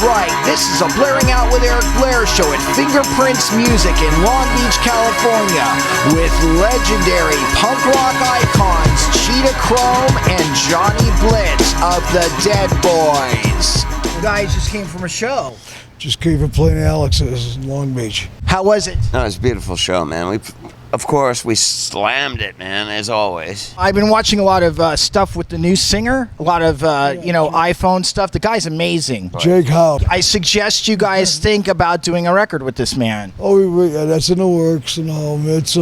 right, this is a Blairing Out with Eric Blair show at Fingerprints Music in Long Beach, California, with legendary punk rock icons Cheetah Chrome and Johnny Blitz of the Dead Boys. You guys just came from a show. Just came from playing Alex's in Long Beach. How was it? No, it's a beautiful show, man. Of course, we slammed it, man, as always. I've been watching a lot of stuff with the new singer, a lot of, iPhone stuff. The guy's amazing. Jake Howe. I suggest you guys think about doing a record with this man. Oh, yeah, that's in the works, and it's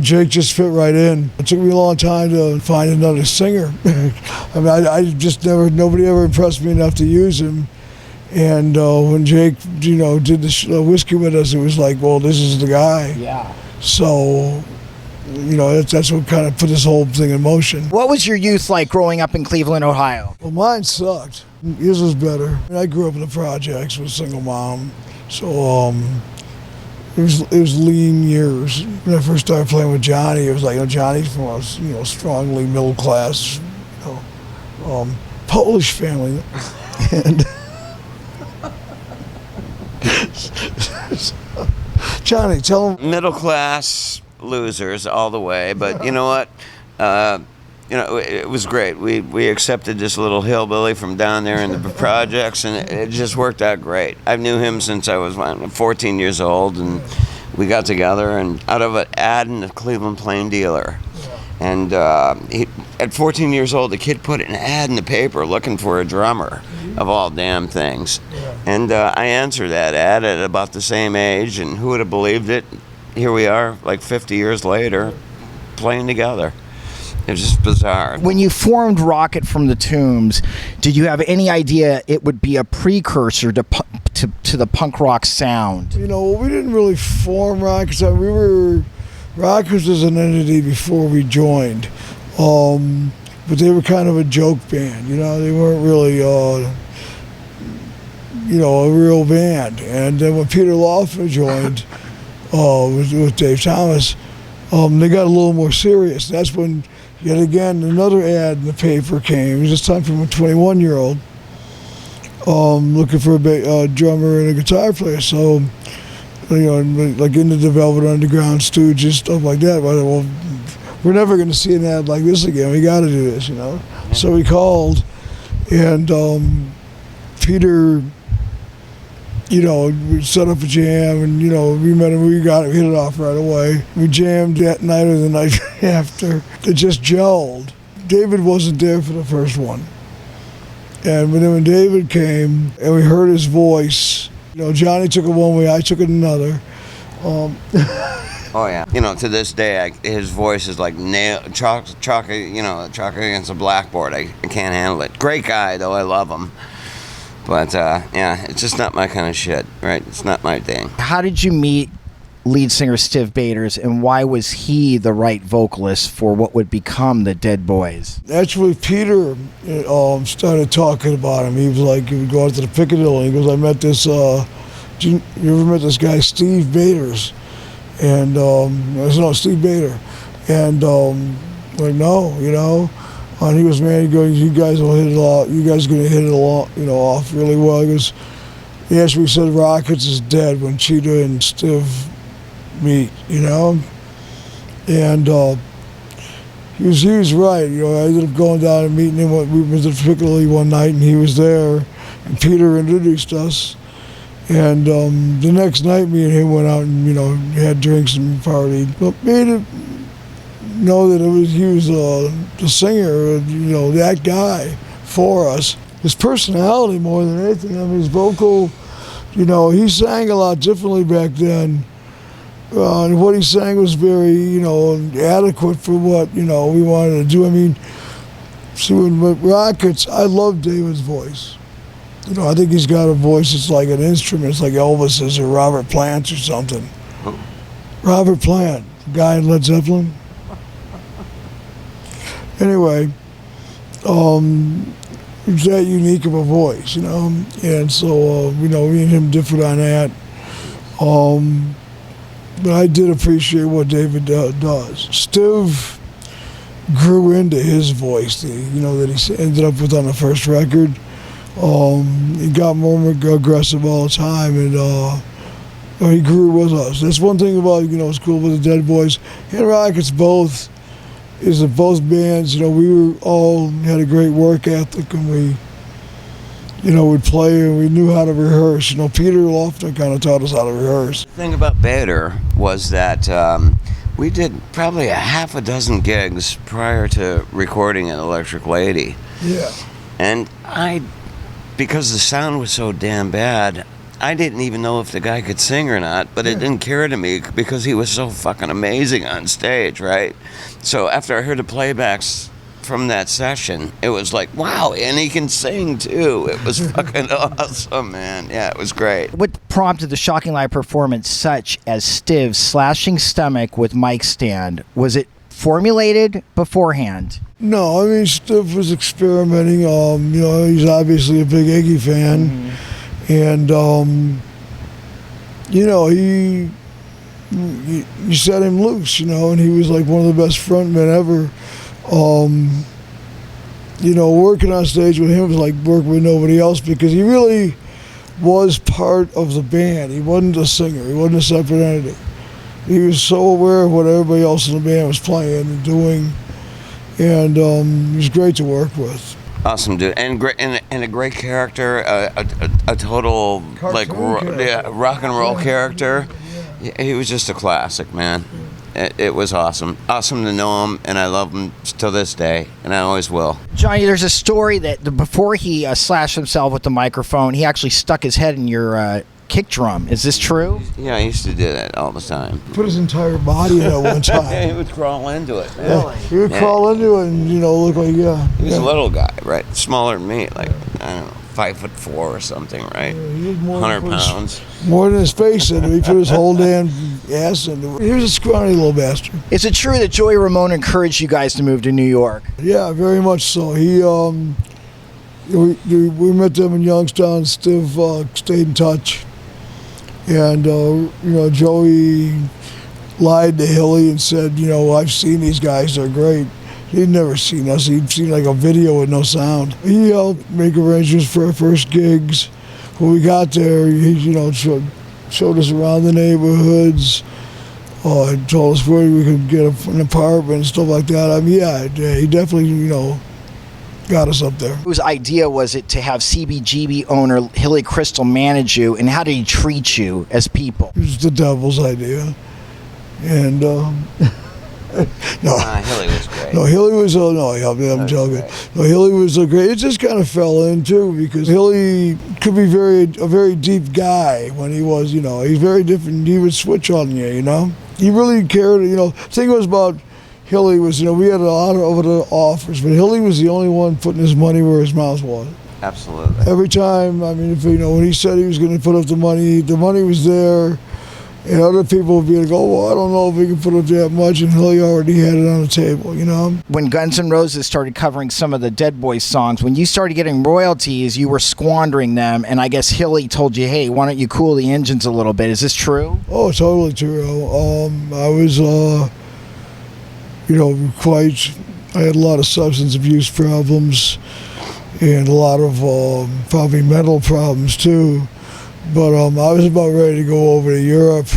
Jake just fit right in. It took me a long time to find another singer. I mean, nobody ever impressed me enough to use him. And when Jake, did the whiskey with us, it was like, well, this is the guy. Yeah. So, that's what kind of put this whole thing in motion. What was your youth like growing up in Cleveland, Ohio? Well, mine sucked. His was better. I grew up in the projects with a single mom, so it was lean years. When I first started playing with Johnny, it was like, Johnny's from a strongly middle class, Polish family, and. Johnny, tell him. Middle class losers all the way, but you know what? It was great. We accepted this little hillbilly from down there in the projects, and it just worked out great. I knew him since I was 14 years old, and we got together and out of an ad in the Cleveland Plain Dealer. And at 14 years old, the kid put an ad in the paper looking for a drummer, of all damn things. And I answered that ad at about the same age, and who would have believed it? Here we are, like 50 years later, playing together. It was just bizarre. When you formed Rocket from the Tombs, did you have any idea it would be a precursor to the punk rock sound? We didn't really form Rockets. Rockets was an entity before we joined, but they were kind of a joke band. They weren't really, a real band. And then when Peter Lawfer joined with Dave Thomas, they got a little more serious. That's when, yet again, another ad in the paper came. It was this time from a 21-year-old looking for a drummer and a guitar player. So. Like into the Velvet Underground, Stooges, stuff like that. Well, we're never going to see an ad like this again. We got to do this, So we called, and Peter, we set up a jam, and we met him. We hit it off right away. We jammed that night or the night after. It just gelled. David wasn't there for the first one, and then when David came and we heard his voice. Johnny took it one way, I took it another. Oh yeah. To this day, his voice is like chalk against a blackboard. I can't handle it. Great guy, though. I love him. But it's just not my kind of shit, right? It's not my thing. How did you meet lead singer Stiv Bators, and why was he the right vocalist for what would become the Dead Boys? Actually, Peter started talking about him. He was like, he would go out to the Piccadilly. He goes, I met this, you ever met this guy, Stiv Bators? And, Stiv Bator. And, no, and he goes, man, you guys will hit it off. You guys are going to hit it off really well. He goes, he actually said Rockets is dead when Cheetah and Stiv meet, and he was right. I ended up going down and meeting him. We went to Piccadilly one night, and he was there, and Peter introduced us. And the next night, me and him went out and had drinks and partied. But made it know that he was the singer, that guy for us. His personality more than anything. I mean, his vocal, he sang a lot differently back then. And what he sang was very, adequate for what, we wanted to do. I mean, see, with Rockets, I love David's voice. I think he's got a voice that's like an instrument. It's like Elvis's or Robert Plant's or something. Oh. Robert Plant, the guy in Led Zeppelin. Anyway, he's that unique of a voice, And so, me and him differed on that. But I did appreciate what David does. Stiv grew into his voice, that he ended up with on the first record. He got more aggressive all the time, and he grew with us. That's one thing about, it's cool with the Dead Boys and Rockets both, is that both bands, we were all had a great work ethic, and we, would play and we knew how to rehearse. Peter Lofton kind of taught us how to rehearse. The thing about Bader was that we did probably a half a dozen gigs prior to recording an Electric Lady. Yeah. And because the sound was so damn bad, I didn't even know if the guy could sing or not, but it didn't occur to me because he was so fucking amazing on stage, right? So after I heard the playbacks from that session, it was like, wow, and he can sing too. It was fucking awesome, man. Yeah, it was great. What prompted the shocking live performance such as Stiv's slashing stomach with mic stand? Was it formulated beforehand? No, I mean, Stiv was experimenting. He's obviously a big Iggy fan. And, you set him loose, and he was like one of the best frontmen ever. Working on stage with him was like working with nobody else, because he really was part of the band. He wasn't a singer. He wasn't a separate entity. He was so aware of what everybody else in the band was playing and doing, and he was great to work with. Awesome dude, and great, and a great character, a total like rock and roll character. Yeah. He was just a classic, man. It was awesome to know him, and I love him till this day, and I always will. Johnny, there's a story that before he slashed himself with the microphone, he actually stuck his head in your kick drum. Is this true? Yeah, I used to do that all the time. Put his entire body in at one time. He would crawl into it, man. Yeah, he would crawl into it and, look like, He was a little guy, right? Smaller than me, like, I don't know, 5'4" or something, right? Yeah, he was more 100 pounds. More than his face into it. He put his whole damn ass into it. He was a scrawny little bastard. Is it true that Joey Ramone encouraged you guys to move to New York? Yeah, very much so. He, we met them in Youngstown. Stiv stayed in touch. And, Joey lied to Hilly and said, I've seen these guys, they're great. He'd never seen us. He'd seen like a video with no sound. He helped make arrangements for our first gigs. When we got there, he, showed us around the neighborhoods. Told us where we could get an apartment and stuff like that. I mean, yeah, he definitely, got us up there. Whose idea was it to have CBGB owner Hilly Kristal manage you, and how did he treat you as people? It was the devil's idea. And, Hilly was great. No, Hilly was, I'm joking. No, Hilly was great. It just kind of fell in, too, because Hilly could be a very deep guy when he was, he's very different. He would switch on you, He really cared, the thing was about Hilly was, we had a lot of other offers, but Hilly was the only one putting his money where his mouth was. Absolutely. Every time, I mean, when he said he was going to put up the money was there, and other people would be like, I don't know if we can put up that much, and Hilly already had it on the table, When Guns N' Roses started covering some of the Dead Boys songs, when you started getting royalties, you were squandering them, and I guess Hilly told you, hey, why don't you cool the engines a little bit? Is this true? Oh, totally true. I was, I had a lot of substance abuse problems and a lot of probably mental problems too. But I was about ready to go over to Europe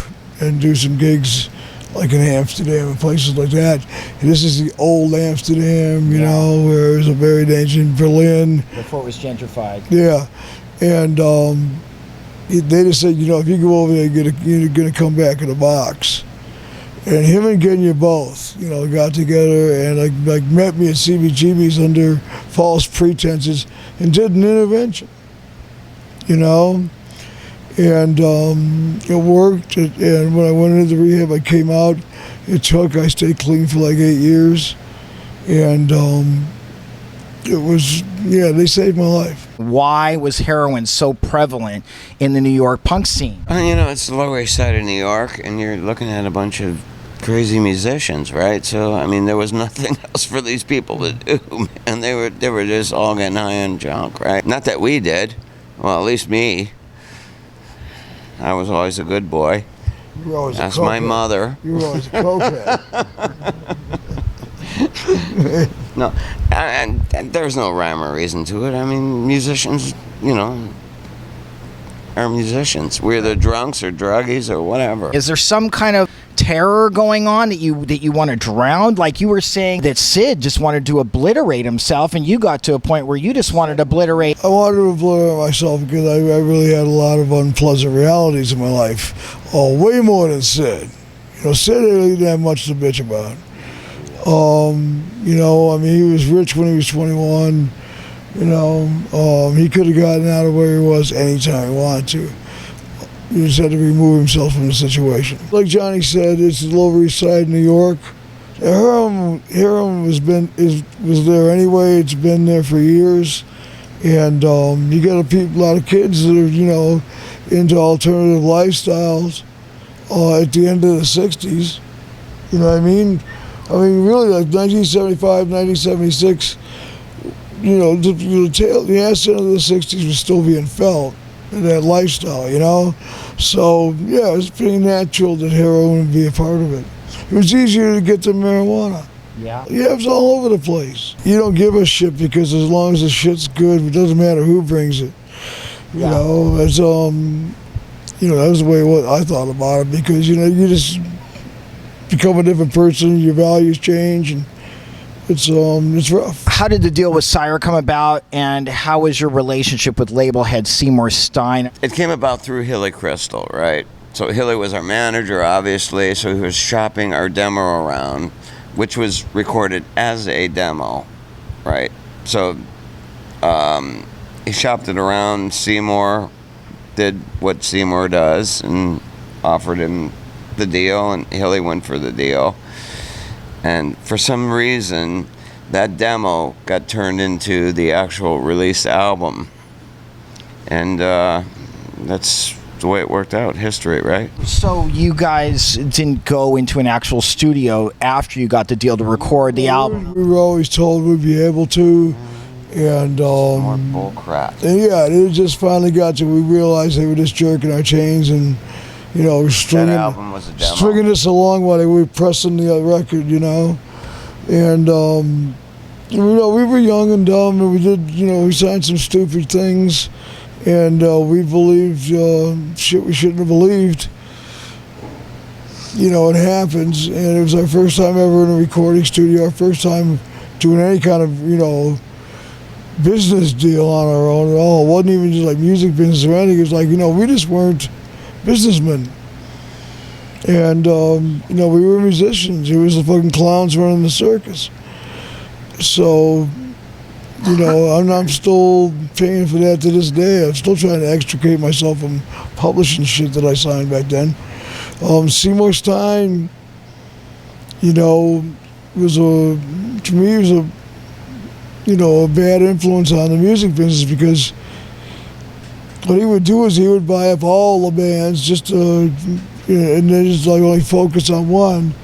and do some gigs like in Amsterdam and places like that. And this is the old Amsterdam, where it was a very dangerous, Berlin. Before it was gentrified. Yeah. And they just said, if you go over there, you're going to come back in a box. And him and Genya both, got together and like met me at CBGB's under false pretenses and did an intervention, and it worked. And when I went into the rehab, I came out. I stayed clean for like 8 years, and it was, they saved my life. Why was heroin so prevalent in the New York punk scene? It's the Lower East Side of New York, and you're looking at a bunch of crazy musicians, right? So, there was nothing else for these people to do, and they were just all getting high on junk, right? Not that we did. Well, at least me. I was always a good boy. You were always That's my mother. You were always a cokehead. No, and there's no rhyme or reason to it. I mean, musicians, you know, are musicians. We're the drunks or druggies or whatever. Is there some kind of terror going on that you want to drown? Like you were saying that Sid just wanted to obliterate himself, and you got to a point where you just wanted to obliterate. I wanted to obliterate myself because I really had a lot of unpleasant realities in my life. Oh, way more than Sid. You know, Sid really didn't have much to bitch about. You know, I mean, he was rich when he was 21. You know, he could have gotten out of where he was anytime he wanted to. He just had to remove himself from the situation. Like Johnny said, it's the Lower East Side, New York. Heroin was there anyway. It's been there for years, and you got a lot of kids that are, you know, into alternative lifestyles. At the end of the '60s, you know what I mean? I mean, really, like 1975, 1976. You know, the accent of the '60s was still being felt in that lifestyle, you know? So, yeah, it was pretty natural that heroin would be a part of it. It was easier to get than marijuana. Yeah. Yeah, it was all over the place. You don't give a shit because as long as the shit's good, it doesn't matter who brings it. You know, it's, you know, that was the way I thought about it because, you know, you just become a different person, your values change, and it's rough. How did the deal with Sire come about, and how was your relationship with label head Seymour Stein? It came about through Hilly Kristal, right? So Hilly was our manager, obviously, so he was shopping our demo around, which was recorded as a demo, right? So he shopped it around. Seymour did what Seymour does and offered him the deal, and Hilly went for the deal. And for some reason, that demo got turned into the actual released album. And that's the way it worked out. History, right? So you guys didn't go into an actual studio after you got the deal to record the album? We were always told we'd be able to. And More bull crap. And yeah, it just finally got to, we realized they were just jerking our chains and, you know, stringing us along while they were pressing the record, you know. And, you know, we were young and dumb, and we did, you know, we signed some stupid things, and we believed shit we shouldn't have believed. You know, it happens, and it was our first time ever in a recording studio, our first time doing any kind of, you know, business deal on our own at all. It wasn't even just like music business or anything. It was like, you know, we just weren't businessmen. And, you know, we were musicians. It was the fucking clowns running the circus. So, you know, I'm still paying for that to this day. I'm still trying to extricate myself from publishing shit that I signed back then. Seymour Stein, you know, to me, was a, you know, a bad influence on the music business because what he would do is he would buy up all the bands just to, and then just like only focus on one,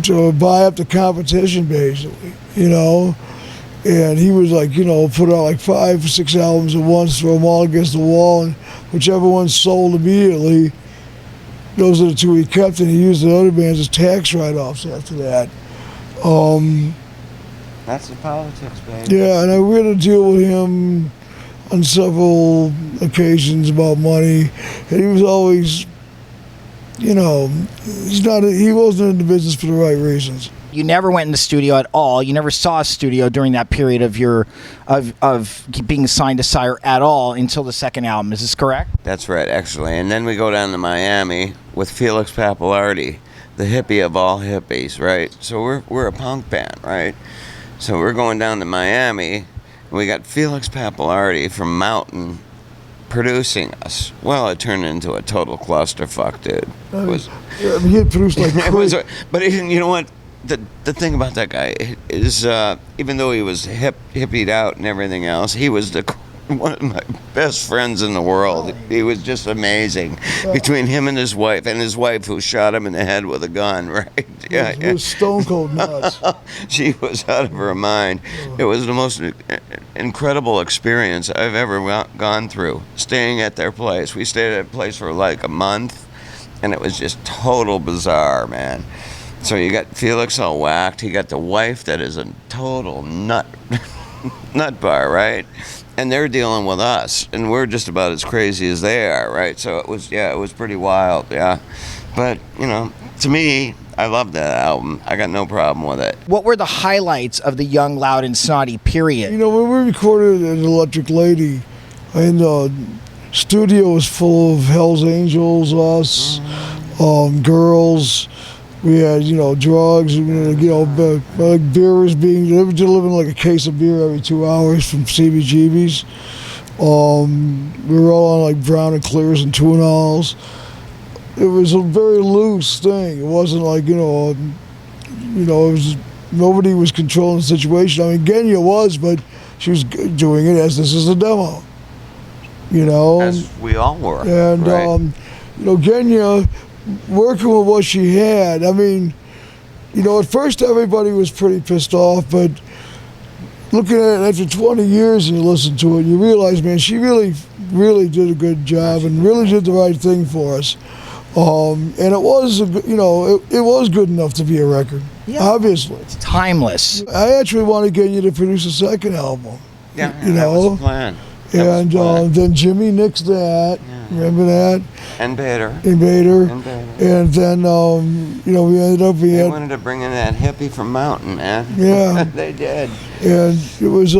to buy up the competition basically, you know. And he was like, you know, put out like 5 or 6 albums at once, throw them all against the wall, and whichever one sold immediately, those are the 2 he kept, and he used the other bands as tax write-offs after that. That's the politics, baby. Yeah, and we had to deal with him on several occasions about money, and he was always, you know, he wasn't in the business for the right reasons. You never went in the studio at all. You never saw a studio during that period of your of being signed to Sire at all until the second album. Is this correct? That's right, actually. And then we go down to Miami with Felix Pappalardi, the hippie of all hippies, right? So we're a punk band, right? So we're going down to Miami, and we got Felix Pappalardi from Mountain producing us. Well, it turned into a total clusterfuck, dude. Yeah, I mean, he had produced like but you know what? The thing about that guy is, even though he was hippied out and everything else, he was one of my best friends in the world. He was just amazing. Between him and his wife who shot him in the head with a gun, right? Yeah, he was stone cold nuts. She was out of her mind. It was the most incredible experience I've ever gone through, staying at their place. We stayed at a place for like a month, and it was just total bizarre, man. So you got Felix all whacked. He got the wife that is a total nut bar, right? And they're dealing with us, and we're just about as crazy as they are, right? So it was pretty wild, yeah. But to me, I love that album. I got no problem with it. What were the highlights of the Young, Loud, and Snotty period? When we recorded at Electric Lady, and the studio was full of Hell's Angels, us, girls. We had, drugs, like beer was being delivering like a case of beer every 2 hours from CBGB's. We were all on like brown and clears and tune-alls. It was a very loose thing. It wasn't like, it was, nobody was controlling the situation. I mean, Genya was, but she was doing it as this is a demo, As we all were. And, right? Genya, working with what she had, I mean, at first everybody was pretty pissed off, but looking at it after 20 years and you listen to it, you realize, man, she really, really did a good job and really did the right thing for us. And it was, it was good enough to be a record, obviously. It's timeless. I actually wanted to get you to produce a second album. Yeah, that was the plan. And then Jimmy nixed that. Yeah. Remember that? And Bader. And then, we ended up... They wanted to bring in that hippie from Mountain, man. Yeah. They did. And it was,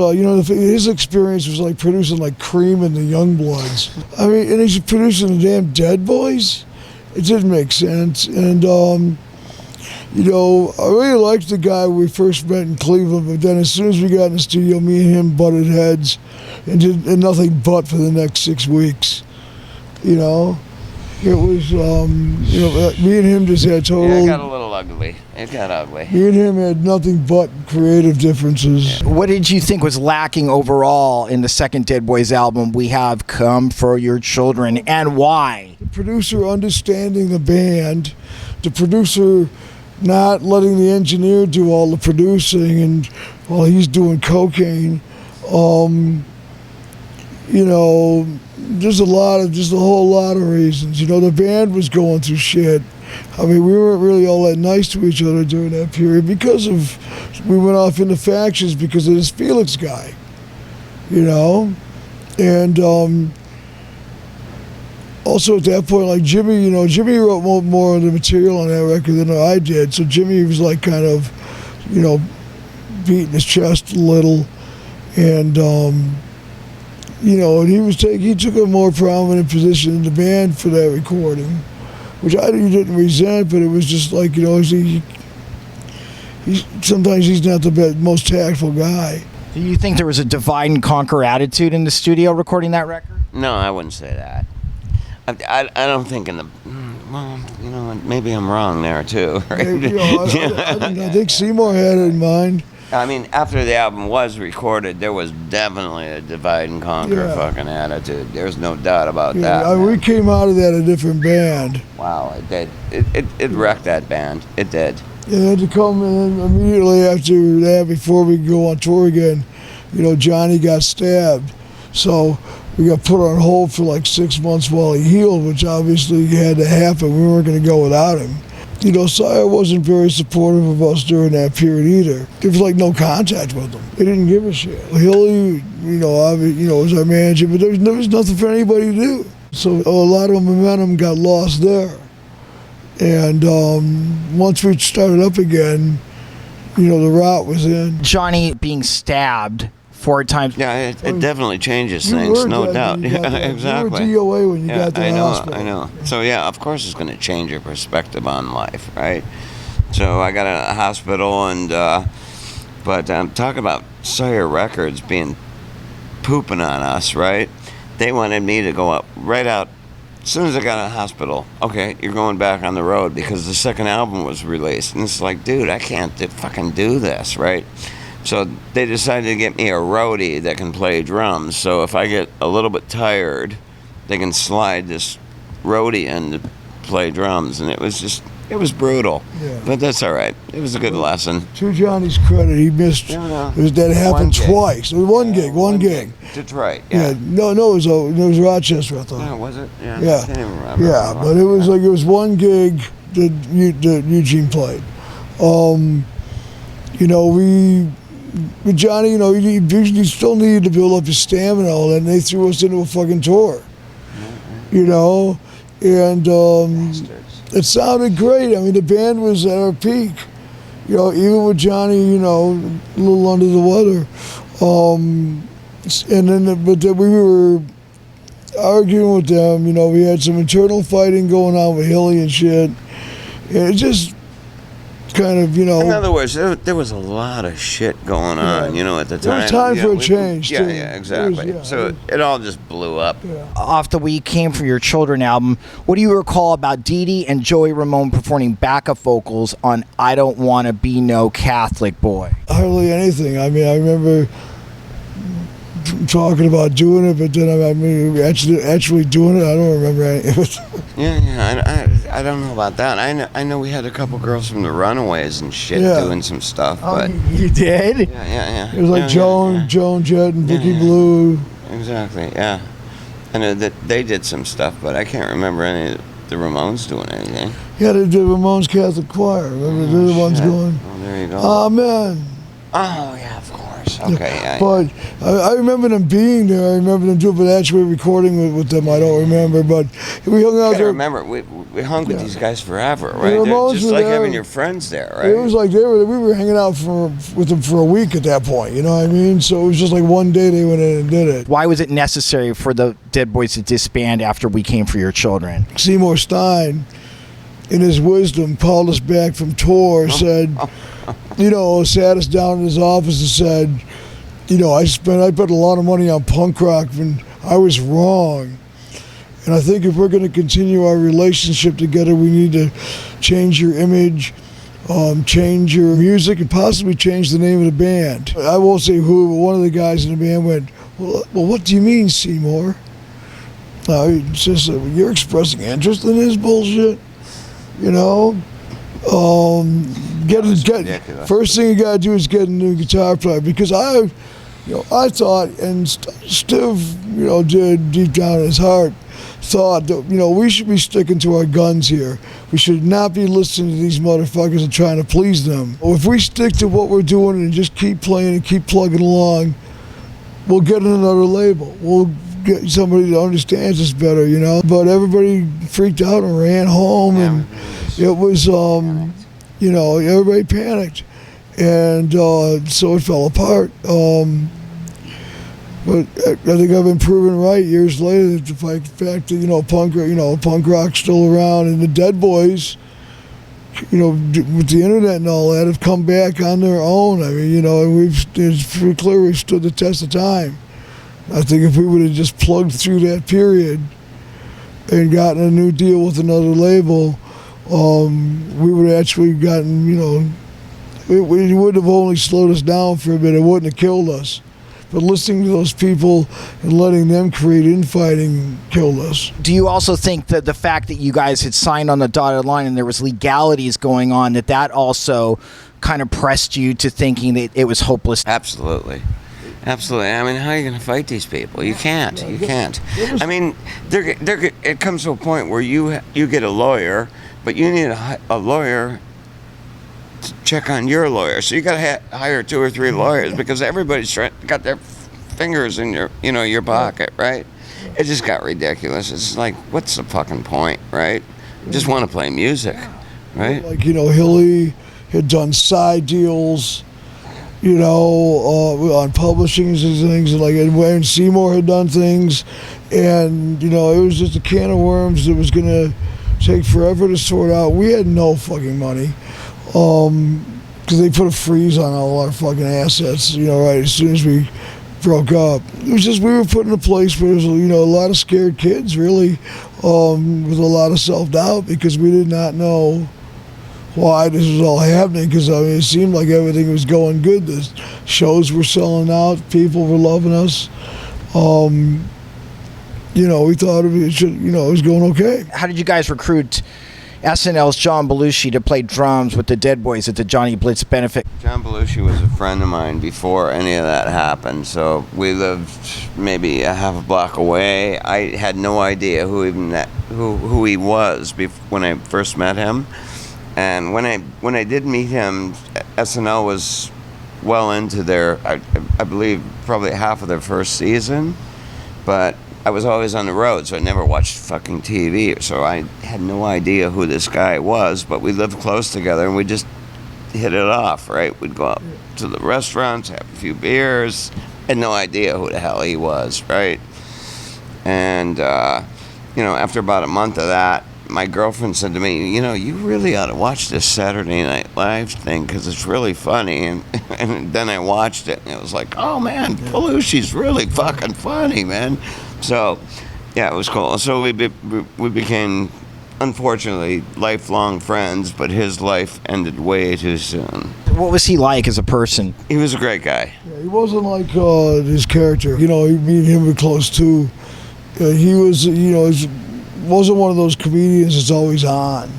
his experience was like producing like Cream and the Youngbloods. I mean, and he's producing the damn Dead Boys? It didn't make sense. And, I really liked the guy we first met in Cleveland, but then as soon as we got in the studio, me and him butted heads and did nothing but for the next 6 weeks. It was, me and him just had total... Yeah, it got a little ugly. It got ugly. Me and him had nothing but creative differences. What did you think was lacking overall in the second Dead Boys album, We Have Come For Your Children, and why? The producer understanding the band, the producer not letting the engineer do all the producing and while he's doing cocaine. There's a whole lot of reasons. The band was going through shit. I mean, we weren't really all that nice to each other during that period because we went off into factions because of this Felix guy, and also at that point, like Jimmy wrote more of the material on that record than I did, so Jimmy was like kind of, beating his chest a little, and and he took a more prominent position in the band for that recording, which I didn't resent, but it was just like, sometimes he's not the most tactful guy. Do you think there was a divide and conquer attitude in the studio recording that record? No, I wouldn't say that. I don't think maybe I'm wrong there too. Right? I think Seymour had it in mind. I mean, after the album was recorded, there was definitely a divide and conquer fucking attitude. There's no doubt about that. We came out of that a different band. Wow, it did. It wrecked that band. It did. It had to come in immediately after that, before we could go on tour again. Johnny got stabbed. So we got put on hold for like 6 months while he healed, which obviously had to happen. We weren't going to go without him. Sire wasn't very supportive of us during that period either. There was like no contact with them. They didn't give a shit. Hilly, was our manager, but there was nothing for anybody to do. So a lot of momentum got lost there. And once we started up again, the route was in. Johnny being stabbed 4 times. Yeah, it definitely changes things, no doubt. Yeah, exactly. You were DOA when you got to the hospital. I know. So yeah, of course it's going to change your perspective on life, right? So I got in a hospital, and but talk about Sire Records being pooping on us, right? They wanted me to go up right out as soon as I got in the hospital. Okay, you're going back on the road because the second album was released, and it's like, dude, I can't fucking do this, right? So they decided to get me a roadie that can play drums. So if I get a little bit tired, they can slide this roadie in to play drums. And it was brutal. Yeah. But that's all right. It was a good lesson. To Johnny's credit, he missed. That happened twice. It was one gig. Detroit. Yeah. No, it was Rochester, I thought. No, was it? Yeah. I can't even remember. Yeah, but it was one gig that Eugene played. You know, with Johnny, you know, he still needed to build up his stamina and all that, and they threw us into a fucking tour. You know, and it sounded great. I mean, the band was at our peak. You know, even with Johnny, you know, a little under the weather. And then, but then we were arguing with them. You know, we had some internal fighting going on with Hilly and shit. And it just kind of, you know. In other words, there was a lot of shit going on, you know, at the time. It was time for a change, yeah, too. Yeah, exactly. So it all just blew up. Yeah. Off the We Came For Your Children album, what do you recall about Dee Dee and Joey Ramone performing backup vocals on I Don't Wanna Be No Catholic Boy? Hardly anything. I mean, I remember talking about doing it, but then I mean, actually doing it, I don't remember any of it. I don't know about that. I know we had a couple girls from the Runaways and shit doing some stuff, but You did? yeah. It was like Joan Jett, and Vicky Blue. Exactly, yeah. I know that they did some stuff, but I can't remember any of the Ramones doing anything. Yeah, they did Ramones Catholic Choir. Remember, they're the ones going, Oh, there you go. Amen. Oh, yeah, of course. Okay, yeah. But I remember them being there. I remember them doing, but actually recording with them, I don't remember. But we hung out I there. remember, we hung with these guys forever, right? The Ramones Just were like there. having your friends there, right? It was like we were hanging out with them for a week at that point. You know what I mean? So it was just like one day they went in and did it. Why was it necessary for the Dead Boys to disband after We Came For Your Children? Seymour Stein, in his wisdom, called us back from tour, said, you know, sat us down in his office and said, you know, I put a lot of money on punk rock and I was wrong. And I think if we're going to continue our relationship together, we need to change your image, change your music, and possibly change the name of the band. I won't say who, but one of the guys in the band went, well, what do you mean, Seymour? It's just, you're expressing interest in this bullshit, you know? First thing you got to do is get a new guitar player, because I thought, and Stiv, you know, did deep down in his heart, thought that, you know, we should be sticking to our guns here. We should not be listening to these motherfuckers and trying to please them. If we stick to what we're doing and just keep playing and keep plugging along, we'll get another label. We'll get somebody that understands us better, you know. But everybody freaked out and ran home, and it was, you know, everybody panicked. And so it fell apart. But I think I've been proven right years later that the fact that, you know, punk rock's still around, and the Dead Boys, you know, with the internet and all that, have come back on their own. I mean, you know, and it's pretty clear we've stood the test of time. I think if we would have just plugged through that period and gotten a new deal with another label, we would have actually gotten, you know, it would have only slowed us down for a bit. It wouldn't have killed us. But listening to those people and letting them create infighting killed us. Do you also think that the fact that you guys had signed on the dotted line and there was legalities going on, that also kind of pressed you to thinking that it was hopeless? Absolutely. I mean, how are you going to fight these people? You can't. I mean, it comes to a point where you get a lawyer, but you need a lawyer to check on your lawyer. So you got to hire 2 or 3 lawyers, because everybody's got their fingers in your pocket, right? It just got ridiculous. It's like, what's the fucking point, right? Just want to play music, right? Like, you know, Hilly had done side deals, you know, on publishings and things, and Seymour had done things, and, you know, it was just a can of worms that was gonna take forever to sort out. We had no fucking money, because they put a freeze on all our fucking assets, you know, right as soon as we broke up. It was just, we were put in a place where there was, you know, a lot of scared kids, really, with a lot of self-doubt, because we did not know why this was all happening, because, I mean, it seemed like everything was going good. The shows were selling out, people were loving us. You know, we thought it was going okay. How did you guys recruit SNL's John Belushi to play drums with the Dead Boys at the Johnny Blitz benefit? John Belushi was a friend of mine before any of that happened, so we lived maybe a half a block away. I had no idea who he was when I first met him, And when I did meet him, SNL was well into their, I believe, probably half of their first season. But I was always on the road, so I never watched fucking TV. So I had no idea who this guy was, but we lived close together, and we just hit it off, right? We'd go out to the restaurants, have a few beers. Had no idea who the hell he was, right? And, after about a month of that, my girlfriend said to me, you really ought to watch this Saturday Night Live thing because it's really funny. And then I watched it, and it was like, oh, man, Belushi's really fucking funny, man. So, yeah, it was cool. So we became, unfortunately, lifelong friends, but his life ended way too soon. What was he like as a person? He was a great guy. Yeah, he wasn't like his character. Me and him were close too. He was, wasn't one of those comedians that's always on.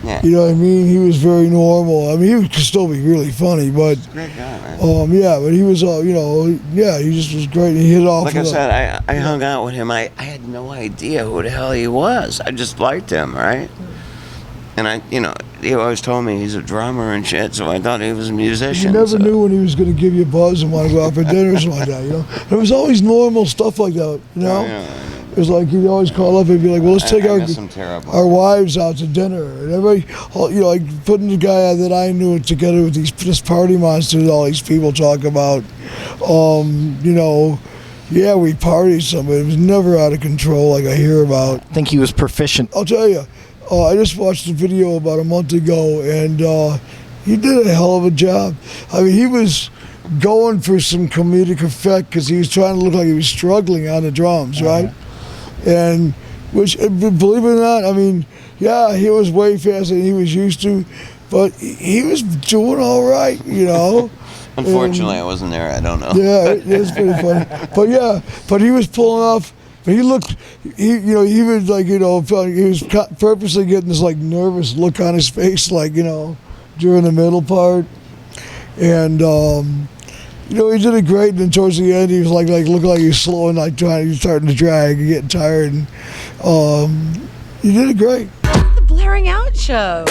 Yeah. You know what I mean? He was very normal. I mean, he could still be really funny, but Great guy, man. but he was, he just was great. He hit off. Like I said, I hung out with him. I had no idea who the hell he was. I just liked him, right? And he always told me he's a drummer and shit, so I thought he was a musician. You never knew when he was going to give you a buzz and want to go out for dinner or something like that, It was always normal stuff like that, Oh, yeah. It was like he'd always call up and be like, well, let's take I miss him terribly. our wives out to dinner. And everybody, like putting the guy that I knew together with this party monster that all these people talk about. Yeah, we partied some, but it was never out of control like I hear about. I think he was proficient. I'll tell you, I just watched the video about a month ago, and he did a hell of a job. I mean, he was going for some comedic effect because he was trying to look like he was struggling on the drums, right? And which, believe it or not, I mean, yeah, he was way faster than he was used to, but he was doing all right, Unfortunately, I wasn't there. I don't know. Yeah, it's pretty funny. But he was pulling off. But he looked, he was like, he was purposely getting this like nervous look on his face, like, during the middle part. And, he did it great. And then towards the end, he was like looking like he was slowing, like starting to drag and getting tired. And he did it great. The Blairing Out Show.